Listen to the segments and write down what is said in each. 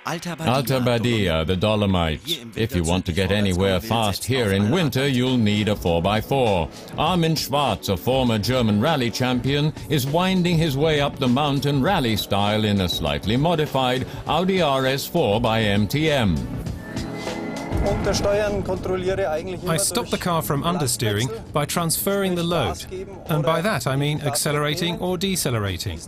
Alta Badia, the Dolomites. If you want to get anywhere fast here in winter, you'll need a 4x4. Armin Schwarz, a former German rally champion, is winding his way up the mountain rally style in a slightly modified Audi RS4 by MTM. I stop the car from understeering by transferring the load, and by that I mean accelerating or decelerating.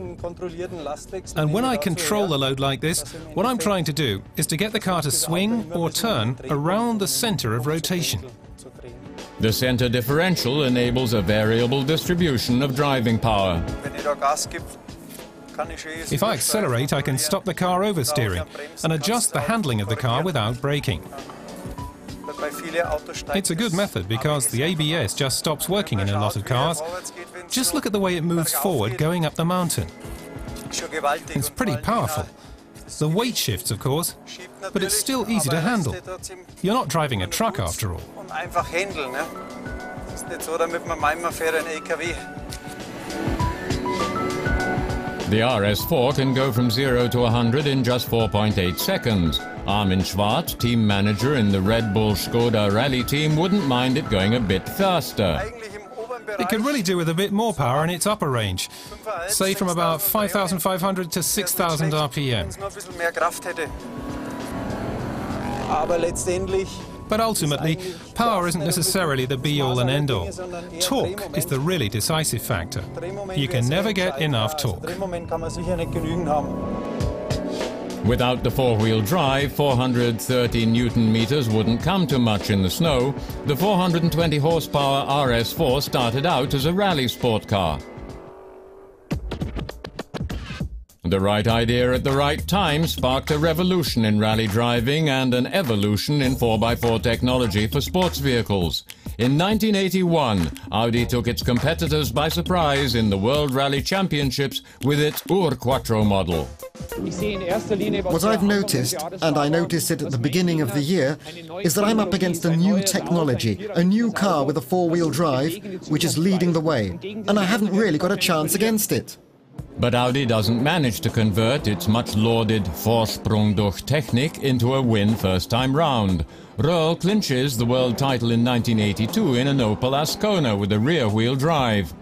And when I control the load like this, what I'm trying to do is to get the car to swing or turn around the center of rotation. The center differential enables a variable distribution of driving power. If I accelerate, I can stop the car oversteering and adjust the handling of the car without braking. It's a good method because the ABS just stops working in a lot of cars. Just look at the way it moves forward going up the mountain. It's pretty powerful. The weight shifts, of course, but it's still easy to handle. You're not driving a truck after all. The RS4 can go from 0 to 100 in just 4.8 seconds. Armin Schwarz, team manager in the Red Bull Skoda rally team, wouldn't mind it going a bit faster. It could really do with a bit more power in its upper range, say from about 5,500 to 6,000 RPM. But ultimately, power isn't necessarily the be-all and end-all. Torque is the really decisive factor. You can never get enough torque. Without the four-wheel drive, 430 Newton-meters wouldn't come to much in the snow. The 420 horsepower RS4 started out as a rally sport car. The right idea at the right time sparked a revolution in rally driving and an evolution in 4x4 technology for sports vehicles. In 1981, Audi took its competitors by surprise in the World Rally Championships with its Ur-Quattro model. What I've noticed, and I noticed it at the beginning of the year, is that I'm up against a new technology, a new car with a four-wheel drive, which is leading the way, and I haven't really got a chance against it. But Audi doesn't manage to convert its much-lauded Vorsprung durch Technik into a win first time round. Röhrl clinches the world title in 1982 in an Opel Ascona with a rear-wheel drive.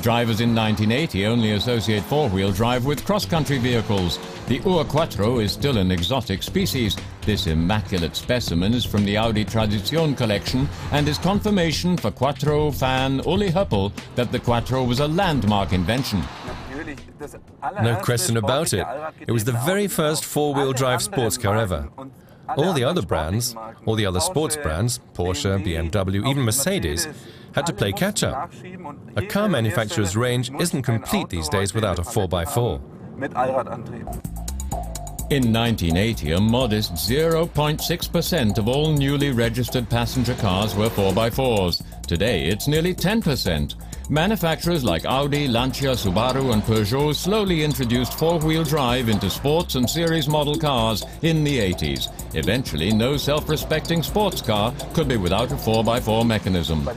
Drivers in 1980 only associate four-wheel drive with cross-country vehicles. The Ur-Quattro is still an exotic species. This immaculate specimen is from the Audi Tradition collection and is confirmation for Quattro fan Uli Höppel that the Quattro was a landmark invention. No question about it. It was the very first four-wheel drive sports car ever. All the other brands, all the other sports brands, Porsche, BMW, even Mercedes, had to play catch-up. A car manufacturer's range isn't complete these days without a 4x4. In 1980, a modest 0.6% of all newly registered passenger cars were 4x4s. Today, it's nearly 10%. Manufacturers like Audi, Lancia, Subaru and Peugeot slowly introduced four-wheel drive into sports and series model cars in the 80s. Eventually, no self-respecting sports car could be without a 4x4 mechanism.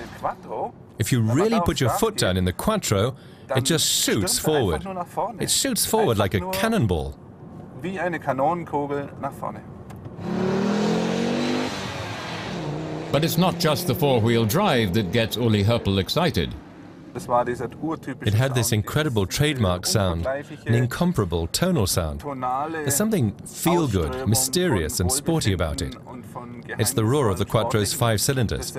If you really put your foot down in the Quattro, it just shoots forward. It shoots forward like a cannonball. But it's not just the four-wheel drive that gets Uli Höppel excited. It had this incredible trademark sound, an incomparable tonal sound. There's something feel-good, mysterious and sporty about it. It's the roar of the Quattro's 5 cylinders.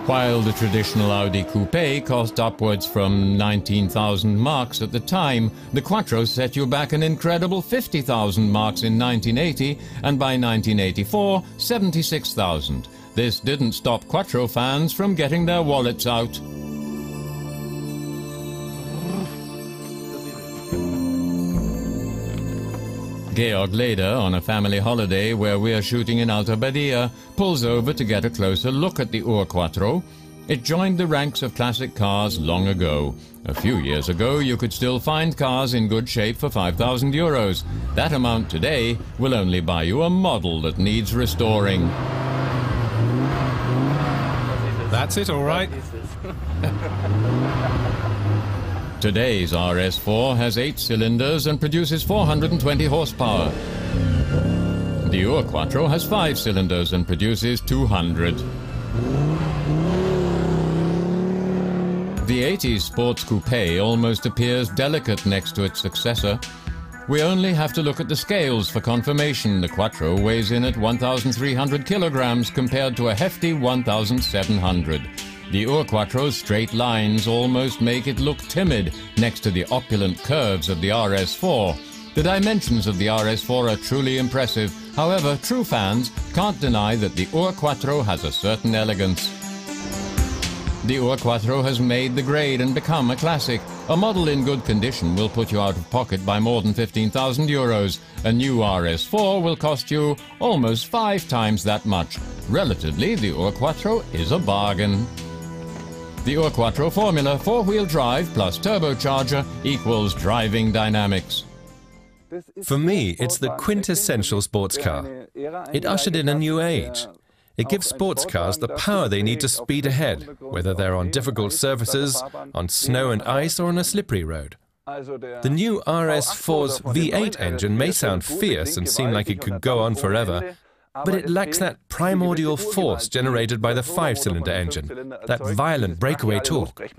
While the traditional Audi Coupe cost upwards from 19,000 marks at the time, the Quattro set you back an incredible 50,000 marks in 1980, and by 1984, 76,000. This didn't stop Quattro fans from getting their wallets out. Georg Leder, on a family holiday where we're shooting in Alta Badia, pulls over to get a closer look at the Ur-Quattro. It joined the ranks of classic cars long ago. A few years ago, you could still find cars in good shape for 5,000 euros. That amount today will only buy you a model that needs restoring. That's it, all right. Today's RS4 has 8 cylinders and produces 420 horsepower. The Ur-Quattro has 5 cylinders and produces 200. The 80s sports coupe almost appears delicate next to its successor. We only have to look at the scales for confirmation. The Quattro weighs in at 1,300 kilograms compared to a hefty 1,700. The Ur-Quattro's straight lines almost make it look timid next to the opulent curves of the RS4. The dimensions of the RS4 are truly impressive. However, true fans can't deny that the Ur-Quattro has a certain elegance. The Ur-Quattro has made the grade and become a classic. A model in good condition will put you out of pocket by more than 15,000 euros. A new RS4 will cost you almost 5 times that much. Relatively, the Ur-Quattro is a bargain. The Ur-Quattro formula, 4-wheel drive plus turbocharger equals driving dynamics. For me, it's the quintessential sports car. It ushered in a new age. It gives sports cars the power they need to speed ahead, whether they're on difficult surfaces, on snow and ice, or on a slippery road. The new RS4's V8 engine may sound fierce and seem like it could go on forever, but it lacks that primordial force generated by the 5-cylinder engine, that violent breakaway torque.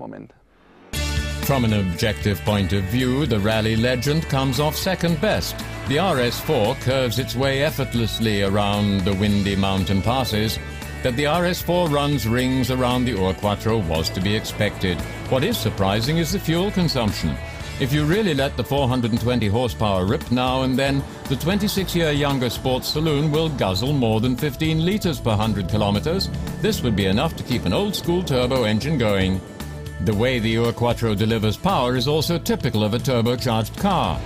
From an objective point of view, the rally legend comes off second best. The RS4 curves its way effortlessly around the windy mountain passes. That the RS4 runs rings around the Ur-Quattro was to be expected. What is surprising is the fuel consumption. If you really let the 420 horsepower rip now and then, the 26-year younger sports saloon will guzzle more than 15 liters per 100 kilometers. This would be enough to keep an old-school turbo engine going. The way the Ur-Quattro delivers power is also typical of a turbocharged car.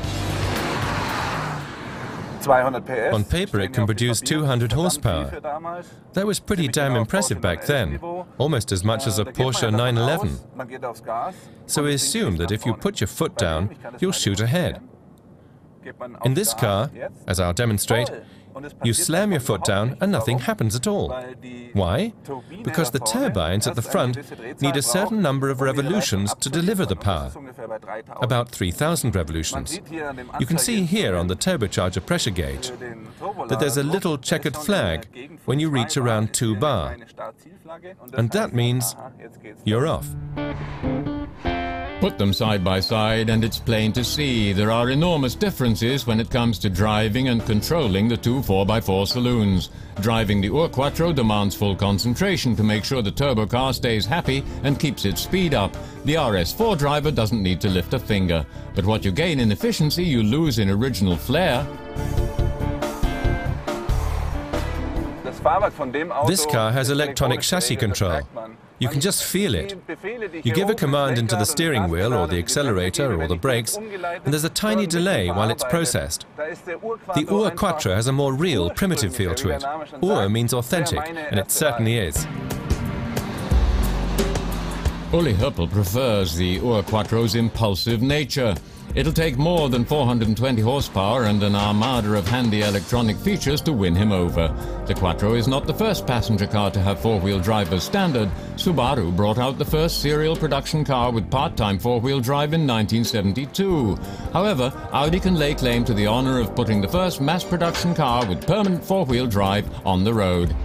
On paper, it can produce 200 horsepower. That was pretty damn impressive back then, almost as much as a Porsche 911. So we assume that if you put your foot down, you'll shoot ahead. In this car, as I'll demonstrate, you slam your foot down and nothing happens at all. Why? Because the turbines at the front need a certain number of revolutions to deliver the power, about 3,000 revolutions. You can see here on the turbocharger pressure gauge that there's a little checkered flag when you reach around 2 bar, and that means you're off. Put them side by side and it's plain to see there are enormous differences when it comes to driving and controlling the two 4x4 saloons. Driving the Ur-Quattro demands full concentration to make sure the turbo car stays happy and keeps its speed up. The RS4 driver doesn't need to lift a finger. But what you gain in efficiency, you lose in original flair. This car has electronic chassis control. You can just feel it. You give a command into the steering wheel or the accelerator or the brakes, and there's a tiny delay while it's processed. The Ur-Quattro has a more real, primitive feel to it. Ur means authentic, and it certainly is. Uli Höppel prefers the Ur-Quattro's impulsive nature. It'll take more than 420 horsepower and an armada of handy electronic features to win him over. The Quattro is not the first passenger car to have 4-wheel drive as standard. Subaru brought out the first serial production car with part-time 4-wheel drive in 1972. However, Audi can lay claim to the honor of putting the first mass production car with permanent 4-wheel drive on the road.